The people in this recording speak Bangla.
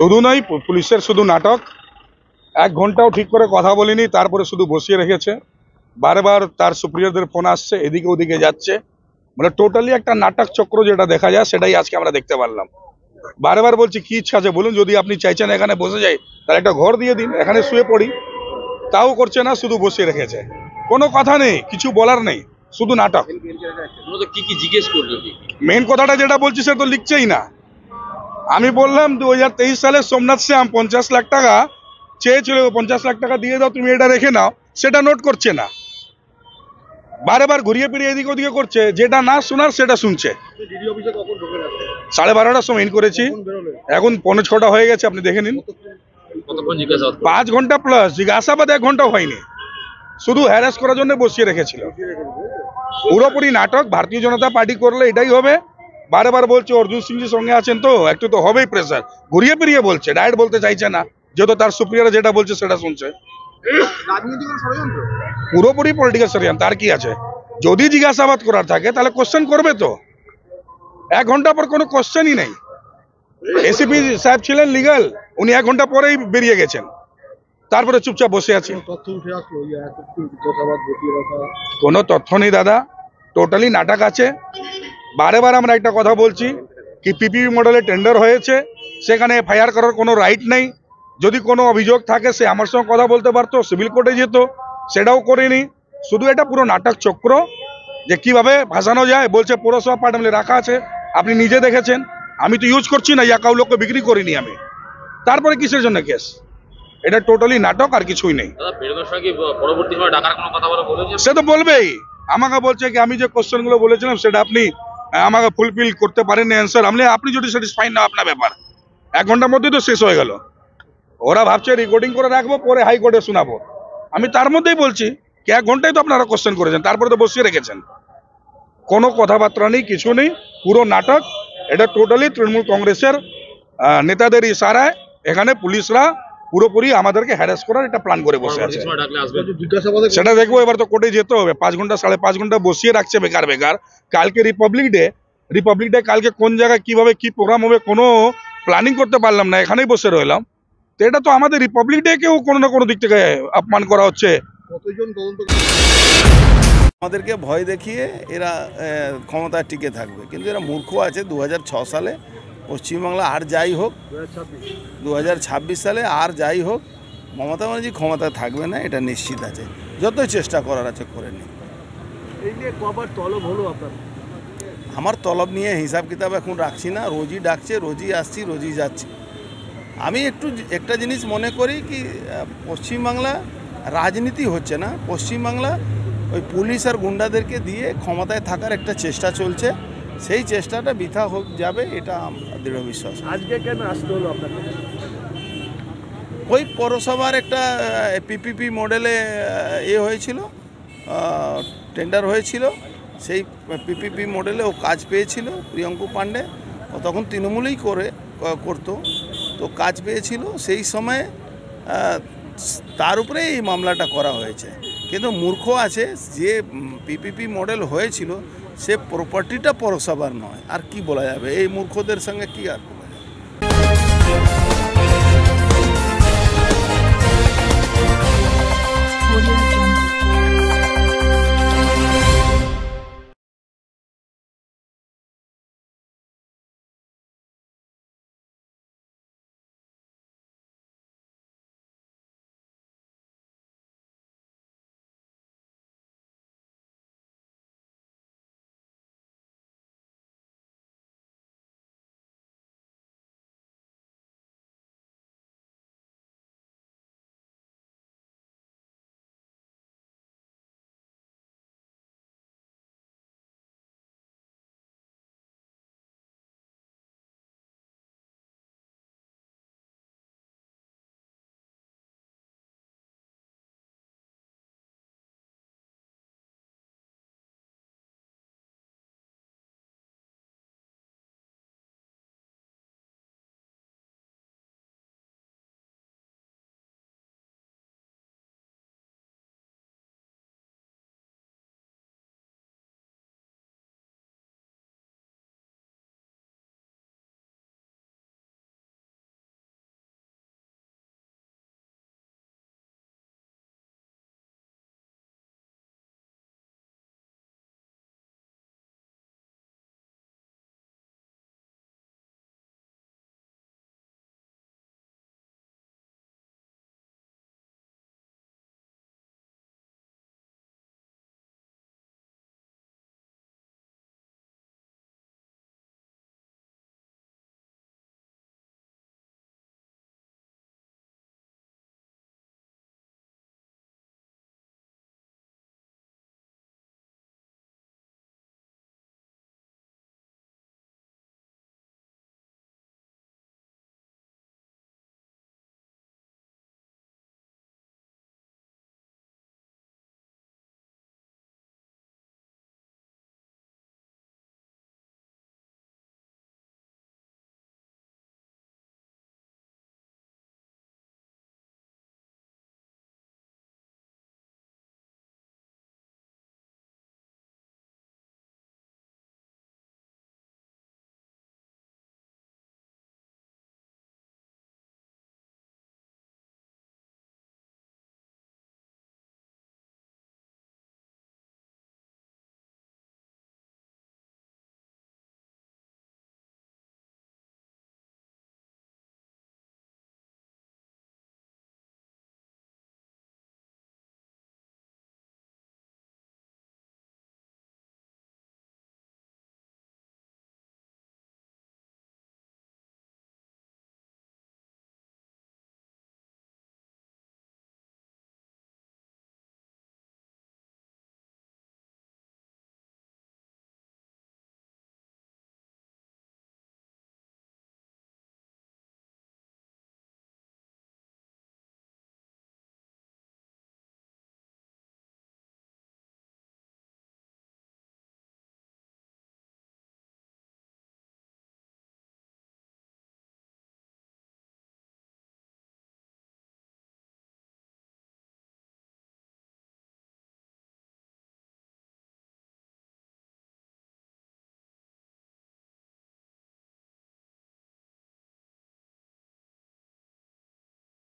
শুধু নয়, পুলিশের শুধু নাটক। 1 ঘন্টাও ঠিক করে কথা বলিনি, তারপরে শুধু বসিয়ে রেখেছে। বারবার তার সুপ্রিয়রদের ফোন আসছে, এদিকে ওদিকে যাচ্ছে। মানে টোটালি একটা নাটক চক্র যেটা দেখা যায়, সেটাই আজকে আমরা দেখতে পারলাম। বারবার বলছি কি ইচ্ছা আছে বলুন, যদি আপনি চাইছেন এখানে বসে যাই তাহলে একটা ঘর দিয়ে দিন, এখানে শুয়ে পড়ি। তাও করছে না, শুধু বসিয়ে রেখেছে। কোনো কথা নেই, কিছু বলার নেই, শুধু নাটক। কি জিজ্ঞেস করলো? মেন কথাটা যেটা বলছি সে তো লিখছেই না। আমি বললাম 2023 সালে সোমনাথ শ্যাম 50 লাখ টাকা চেয়েছিল, 50 লাখ টাকা দিয়ে দাও, তুমি এটা রেখে নাও, সেটা নোট করছে না। বারবার ঘুরিয়ে ফিরিয়ে এদিকে ওদিকে করছে, যেটা না শোনার সেটা শুনছে। 12:30টার সময় ইন করেছি, এখন 5:45 হয়ে গেছে, আপনি দেখে নিন। 5 ঘন্টা প্লাস জিজ্ঞাসাবাদ, 1 ঘন্টাও হয়নি, শুধু হ্যারাস করার জন্য বসিয়ে রেখেছিল। পুরোপুরি নাটক। ভারতীয় জনতা পার্টি করলে এটাই হবে। বারবার বলছে অর্জুন সিংজির সঙ্গে আছেন, তো একটু তো হবেই প্রেসার। ঘুরিয়ে ফিরিয়ে বলছে, ডাইরেক্ট বলতে চাইছে না, যেহেতু তার সুপ্রিয়র যেটা বলছে সেটা শুনছে। পুরোপুরি পলিটিক্যাল ষড়যন্ত্র। তার কি আছে? যদি জিজ্ঞাসাবাদ করার থাকে তাহলে কোশ্চেন করবে তো। 1 ঘন্টা পর কোনো কোশ্চেনই নেই। এসিপি সাহেব ছিলেন লিগাল, উনি 1 ঘন্টা পরেই বেরিয়ে গেছেন, তারপরে চুপচাপ বসে আছি। কোনো তথ্য নেই দাদা, টোটালি নাটক আছে। বারবার আমরা একটা কথা বলছি কি পিপিপি মডেলে টেন্ডার হয়েছে, সেখানে এফআইআর করার কোনো রাইট নেই। যদি কোনো অভিযোগ থাকে সে আমার সঙ্গে কথা বলতে পারতো, সিভিল কোর্টে যেত, সেটাও করেনি। শুধু এটা পুরো নাটক চক্র, যে কিভাবে ভাসানো যায়। বলছে পৌরসভা পাঠামলে রাখা আছে, আপনি নিজে দেখেছেন। আমি তো ইউজ করছি না, ইয়া কাউ লোককে বিক্রি করিনি আমি। তারপরে কিসের জন্য কেস? এটা টোটালি নাটক, আর কিছুই নেই। সে তো বলবেই। আমাকে বলছে কি আমি যে কোশ্চেনগুলো বলেছিলাম সেটা আপনি আমাকে ফুলফিল করতে পারেননি অ্যান্সার। আপনি যদি স্যাটিসফাই না, আপনার ব্যাপার। 1 ঘন্টার মধ্যেই তো শেষ হয়ে গেল। ওরা ভাবছে রেকর্ডিং করে রাখবো, পরে হাইকোর্টে শোনাবো। আমি তার মধ্যেই বলছি কি 1 ঘন্টায় তো আপনারা কোশ্চেন করেছেন, তারপরে তো বসিয়ে রেখেছেন। কোনো কথাবার্তা নেই, কিছু নেই, পুরো নাটক। এটা টোটালি তৃণমূল কংগ্রেসের নেতাদের ইশারায় এখানে পুলিশরা পুরোপুরি আমাদেরকে হ্যারাস করার একটা প্ল্যান করে বসে আছে। সেটা দেখবো, এবার তো কোর্টে যেতে হবে। 5 ঘন্টা 5.5 ঘন্টা বসিয়ে রাখছে বেকার বেকার। কালকে রিপাবলিক ডে কালকে কোন জায়গায় কিভাবে কি প্রোগ্রাম হবে কোনো প্ল্যানিং করতে পারলাম না, এখানেই বসে রইলাম। তো এটা তো আমাদের রিপাবলিক ডে কেও কোনো না কোনো দিক থেকে অপমান করা হচ্ছে। আমাদেরকে ভয় দেখিয়ে এরা ক্ষমতায় টিকে থাকবে, কিন্তু এরা মূর্খ আছে। 2006 সালে পশ্চিমবাংলা আর যাই হোক, 2026 সালে আর যাই হোক, মমতা ব্যানার্জি ক্ষমতায় থাকবে না, এটা নিশ্চিত আছে। যতই চেষ্টা করার আছে করে নিন। এই নিয়ে কবার তলব হলো আপনার? আমার তলব নিয়ে হিসাব কিতাব এখন রাখছি না। রোজই ডাকছে, রোজই আসছি, রোজই যাচ্ছি। আমি একটা জিনিস মনে করি কি, পশ্চিমবাংলা রাজনীতি হচ্ছে না, পশ্চিমবাংলা ওই পুলিশ আর গুন্ডাদেরকে দিয়ে ক্ষমতায় থাকার একটা চেষ্টা চলছে। সেই চেষ্টাটা বৃথা যাবে, এটা আমরা দৃঢ় বিশ্বাস। আজকে কেন আসতে হলো আপনাকে? ওই পৌরসভার একটা পিপিপি মডেলে হয়েছিল, টেন্ডার হয়েছিল। সেই পিপিপি মডেলে ও কাজ পেয়েছিল, প্রিয়ঙ্কু পাণ্ডে। ও তখন তৃণমূলেই করতো, তো কাজ পেয়েছিল। সেই সময়ে তার উপরে এই মামলাটা করা হয়েছে। কিন্তু মূর্খ আছে, যে পিপিপি মডেল হয়েছিল সে প্রপার্টিটা পৌরসভার নয়। আর কি বলা যাবে, এই মূর্খদের সঙ্গে কি আর